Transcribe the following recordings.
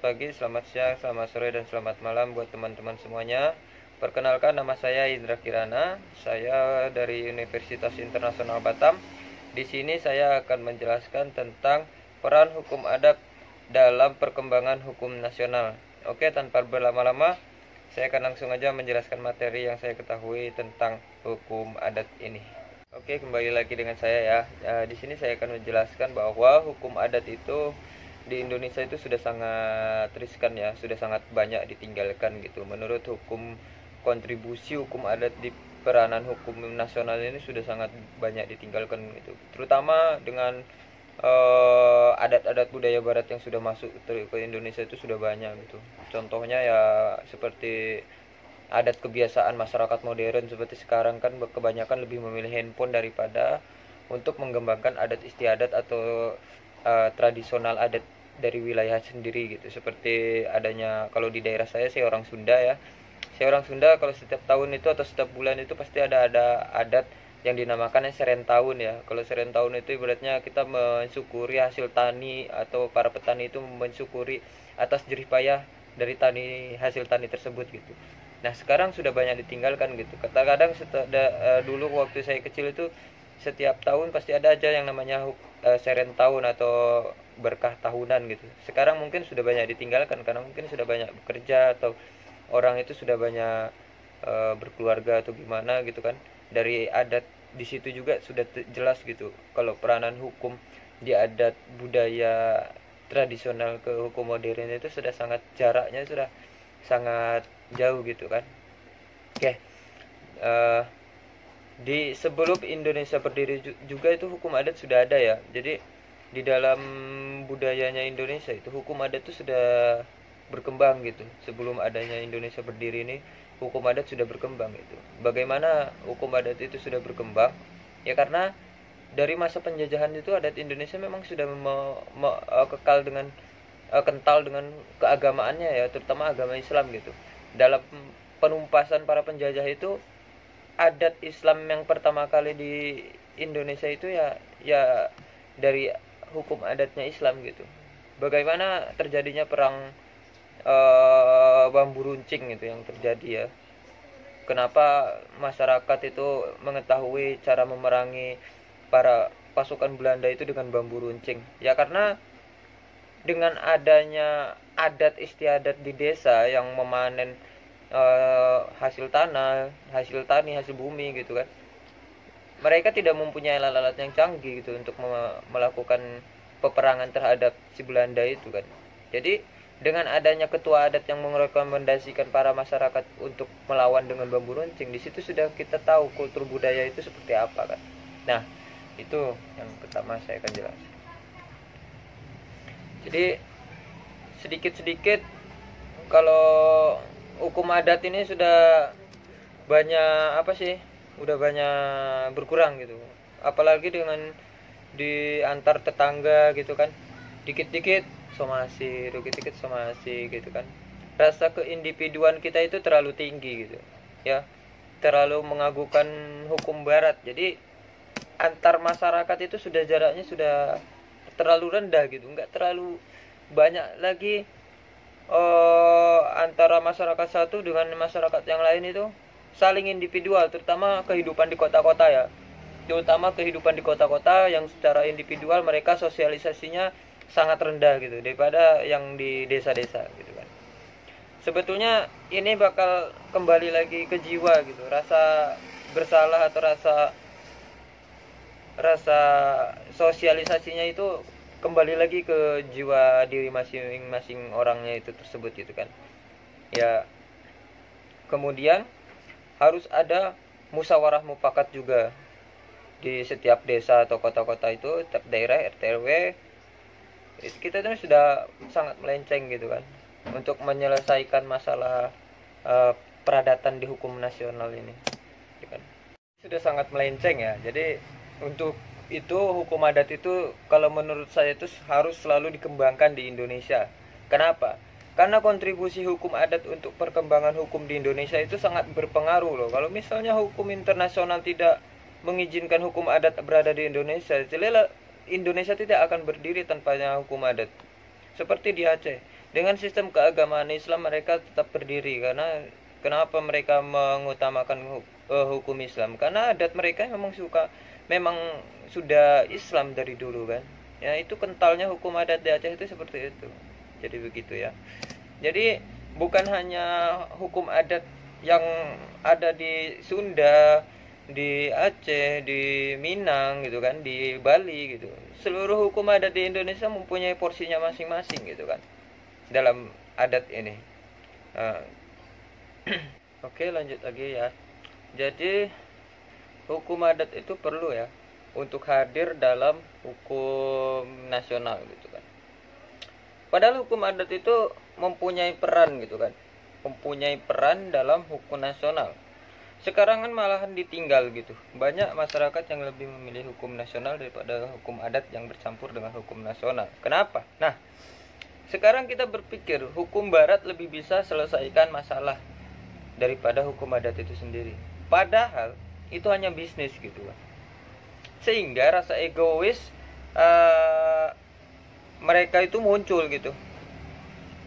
pagi, selamat siang, selamat sore, dan selamat malam buat teman-teman semuanya. Perkenalkan, nama saya Indra Kirana. Saya dari Universitas Internasional Batam. Di sini saya akan menjelaskan tentang peran hukum adat dalam perkembangan hukum nasional. Oke, tanpa berlama-lama, saya akan langsung aja menjelaskan materi yang saya ketahui tentang hukum adat ini. Oke, kembali lagi dengan saya ya. Di sini saya akan menjelaskan bahwa hukum adat itu di Indonesia itu sudah sangat riskan ya, sudah sangat banyak ditinggalkan gitu. Menurut hukum, kontribusi hukum adat di peranan hukum nasional ini sudah sangat banyak ditinggalkan gitu. Terutama dengan adat-adat budaya barat yang sudah masuk ke Indonesia itu sudah banyak gitu. Contohnya ya seperti adat kebiasaan masyarakat modern seperti sekarang kan kebanyakan lebih memilih handphone daripada untuk mengembangkan adat istiadat atau tradisional adat dari wilayah sendiri gitu. Seperti adanya, kalau di daerah saya orang Sunda ya. Saya orang Sunda, kalau setiap tahun itu atau setiap bulan itu pasti ada adat yang dinamakan serentahun ya. Kalau serentahun itu ibaratnya kita mensyukuri hasil tani, atau para petani itu mensyukuri atas jerih payah dari hasil tani tersebut gitu. Nah, sekarang sudah banyak ditinggalkan gitu. Kadang-kadang dulu waktu saya kecil itu setiap tahun pasti ada aja yang namanya serentahun atau berkah tahunan gitu. Sekarang mungkin sudah banyak ditinggalkan karena mungkin sudah banyak bekerja, atau orang itu sudah banyak berkeluarga atau gimana gitu kan. Dari adat di situ juga sudah jelas gitu kalau peranan hukum di adat budaya tradisional ke hukum modern itu sudah sangat, jaraknya sudah sangat jauh gitu kan. Oke, di sebelum Indonesia berdiri juga itu hukum adat sudah ada ya. Jadi di dalam budayanya Indonesia itu hukum adat itu sudah berkembang gitu. Sebelum adanya Indonesia berdiri ini, hukum adat sudah berkembang gitu. Bagaimana hukum adat itu sudah berkembang? Ya karena dari masa penjajahan itu adat Indonesia memang sudah kekal dengan kental dengan keagamaannya ya, terutama agama Islam gitu. Dalam penumpasan para penjajah itu, adat Islam yang pertama kali di Indonesia itu ya dari hukum adatnya Islam gitu. Bagaimana terjadinya perang bambu runcing gitu yang terjadi ya. Kenapa masyarakat itu mengetahui cara memerangi para pasukan Belanda itu dengan bambu runcing? Ya karena dengan adanya adat istiadat di desa yang memanen hasil tanah, hasil tani, hasil bumi gitu kan. Mereka tidak mempunyai alat-alat yang canggih gitu untuk melakukan peperangan terhadap si Belanda itu kan. Jadi dengan adanya ketua adat yang merekomendasikan para masyarakat untuk melawan dengan bambu runcing, di situ sudah kita tahu kultur budaya itu seperti apa kan. Nah, itu yang pertama saya akan jelaskan. Jadi sedikit-sedikit kalau hukum adat ini sudah banyak udah banyak berkurang gitu. Apalagi dengan di antar tetangga gitu kan. Dikit-dikit somasi gitu kan. Rasa keindividuan kita itu terlalu tinggi gitu. Ya. Terlalu mengagukan hukum barat. Jadi antar masyarakat itu sudah jaraknya sudah terlalu rendah gitu, nggak terlalu banyak lagi antara masyarakat satu dengan masyarakat yang lain itu saling individual, terutama kehidupan di kota-kota ya. Terutama kehidupan di kota-kota yang secara individual mereka sosialisasinya sangat rendah gitu daripada yang di desa-desa gitu kan. Sebetulnya ini bakal kembali lagi ke jiwa gitu, rasa bersalah atau rasa sosialisasinya itu kembali lagi ke jiwa diri masing-masing orangnya itu tersebut gitu kan. Ya, kemudian harus ada musyawarah mufakat juga di setiap desa atau kota-kota itu, setiap daerah RT RW. Kita itu sudah sangat melenceng gitu kan untuk menyelesaikan masalah peradatan di hukum nasional ini gitu kan. Sudah sangat melenceng ya. Jadi untuk itu hukum adat itu kalau menurut saya itu harus selalu dikembangkan di Indonesia. Kenapa? Karena kontribusi hukum adat untuk perkembangan hukum di Indonesia itu sangat berpengaruh loh. Kalau misalnya hukum internasional tidak mengizinkan hukum adat berada di Indonesia, Indonesia tidak akan berdiri tanpanya hukum adat. Seperti di Aceh. Dengan sistem keagamaan Islam mereka tetap berdiri. Karena kenapa mereka mengutamakan hukum Islam? Karena adat mereka memang sudah Islam dari dulu kan. Ya, itu kentalnya hukum adat di Aceh itu seperti itu. Jadi begitu ya. Jadi bukan hanya hukum adat yang ada di Sunda, di Aceh, di Minang gitu kan, di Bali gitu. Seluruh hukum adat di Indonesia mempunyai porsinya masing-masing gitu kan dalam adat ini. Oke, lanjut lagi ya. Jadi hukum adat itu perlu ya untuk hadir dalam hukum nasional gitu kan. Padahal hukum adat itu mempunyai peran gitu kan, mempunyai peran dalam hukum nasional. Sekarang kan malahan ditinggal gitu. Banyak masyarakat yang lebih memilih hukum nasional daripada hukum adat yang bercampur dengan hukum nasional. Kenapa? Nah, sekarang kita berpikir hukum barat lebih bisa selesaikan masalah daripada hukum adat itu sendiri. Padahal itu hanya bisnis gitu kan. Sehingga rasa egois mereka itu muncul gitu.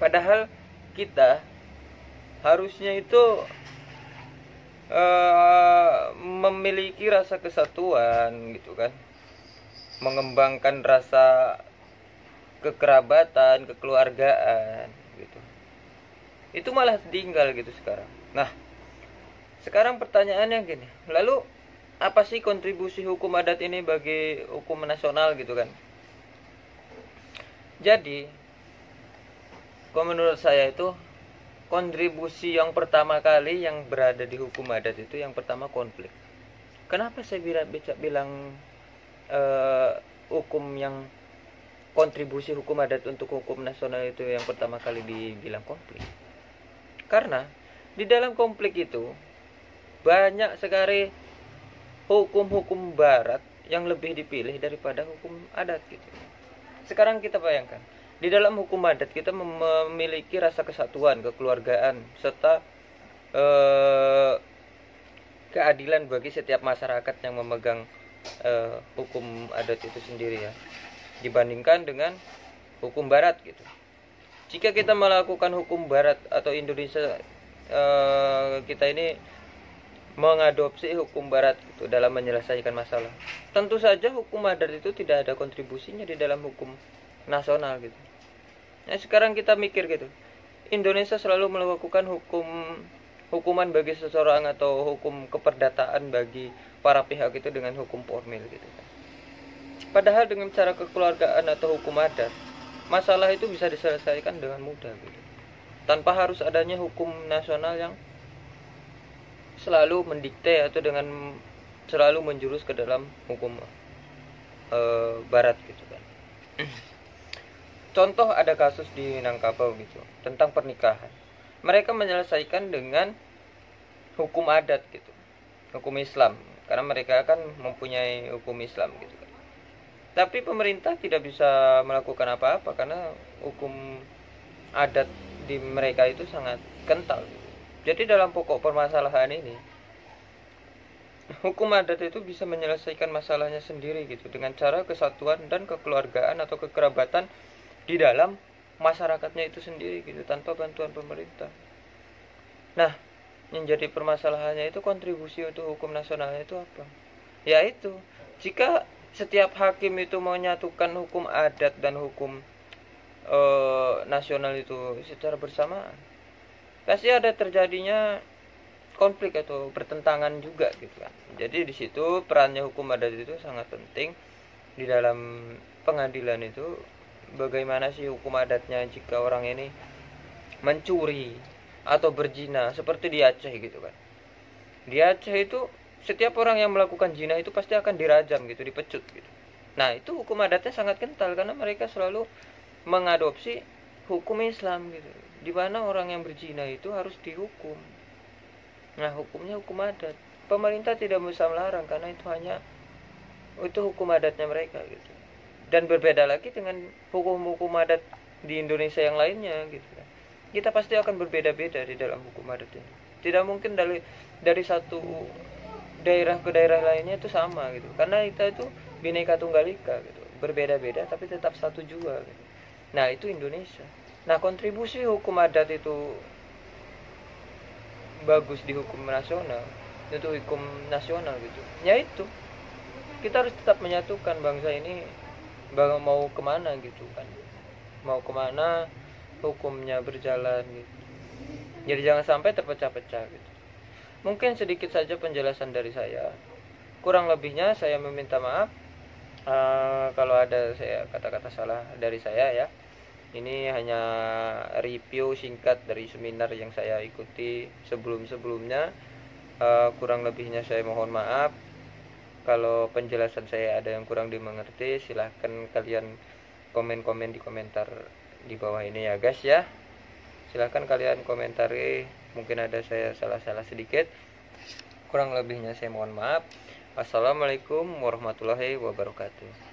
Padahal kita harusnya itu memiliki rasa kesatuan gitu kan, mengembangkan rasa kekerabatan, kekeluargaan gitu. Itu malah tinggal gitu sekarang. Nah, sekarang pertanyaannya gini, lalu apa sih kontribusi hukum adat ini bagi hukum nasional gitu kan? Jadi, kalau menurut saya itu kontribusi yang pertama kali yang berada di hukum adat itu yang pertama konflik. Kenapa saya bilang hukum yang kontribusi hukum adat untuk hukum nasional itu yang pertama kali dibilang konflik? Karena di dalam konflik itu banyak sekali hukum-hukum barat yang lebih dipilih daripada hukum adat gitu. Sekarang kita bayangkan, di dalam hukum adat kita memiliki rasa kesatuan, kekeluargaan, serta keadilan bagi setiap masyarakat yang memegang hukum adat itu sendiri ya, dibandingkan dengan hukum barat gitu. Jika kita melakukan hukum barat atau Indonesia kita ini mengadopsi hukum barat gitu dalam menyelesaikan masalah, tentu saja hukum adat itu tidak ada kontribusinya di dalam hukum nasional gitu. Nah, sekarang kita mikir gitu, Indonesia selalu melakukan hukuman bagi seseorang atau hukum keperdataan bagi para pihak itu dengan hukum formil gitu kan. Padahal dengan cara kekeluargaan atau hukum adat, masalah itu bisa diselesaikan dengan mudah gitu, tanpa harus adanya hukum nasional yang selalu mendikte atau dengan selalu menjurus ke dalam hukum barat gitu kan. Contoh ada kasus di Minangkabau gitu tentang pernikahan. Mereka menyelesaikan dengan hukum adat gitu, hukum Islam, karena mereka kan mempunyai hukum Islam gitu kan. Tapi pemerintah tidak bisa melakukan apa-apa karena hukum adat di mereka itu sangat kental. Jadi dalam pokok permasalahan ini, hukum adat itu bisa menyelesaikan masalahnya sendiri gitu dengan cara kesatuan dan kekeluargaan atau kekerabatan di dalam masyarakatnya itu sendiri gitu, tanpa bantuan pemerintah. Nah, yang jadi permasalahannya itu kontribusi untuk hukum nasionalnya itu apa? Yaitu jika setiap hakim itu menyatukan hukum adat dan hukum nasional itu secara bersamaan, pasti ada terjadinya konflik atau pertentangan juga gitu kan. Jadi di situ perannya hukum adat itu sangat penting di dalam pengadilan itu. Bagaimana sih hukum adatnya jika orang ini mencuri atau berzina seperti di Aceh gitu kan. Di Aceh itu setiap orang yang melakukan zina itu pasti akan dirajam gitu, dipecut gitu. Nah, itu hukum adatnya sangat kental karena mereka selalu mengadopsi hukum Islam gitu, di mana orang yang berzina itu harus dihukum. Nah, hukumnya hukum adat. Pemerintah tidak bisa melarang karena itu hukum adatnya mereka gitu. Dan berbeda lagi dengan hukum-hukum adat di Indonesia yang lainnya gitu kan. Kita pasti akan berbeda-beda di dalam hukum adat ini. Tidak mungkin dari satu daerah ke daerah lainnya itu sama gitu. Karena kita itu Bhinneka Tunggal Ika gitu. Berbeda-beda tapi tetap satu jua gitu. Nah, itu Indonesia. Nah, kontribusi hukum adat itu bagus di hukum nasional, untuk hukum nasional gitu. Ya itu, kita harus tetap menyatukan bangsa ini, mau kemana gitu kan, mau kemana hukumnya berjalan gitu. Jadi jangan sampai terpecah-pecah gitu. Mungkin sedikit saja penjelasan dari saya. Kurang lebihnya saya meminta maaf kalau ada saya kata-kata salah dari saya ya. Ini hanya review singkat dari seminar yang saya ikuti sebelum-sebelumnya. Kurang lebihnya saya mohon maaf. Kalau penjelasan saya ada yang kurang dimengerti, silahkan kalian komen-komen di komentar di bawah ini ya guys ya. Silahkan kalian komentari, mungkin ada saya salah-salah sedikit. Kurang lebihnya saya mohon maaf. Wassalamualaikum warahmatullahi wabarakatuh.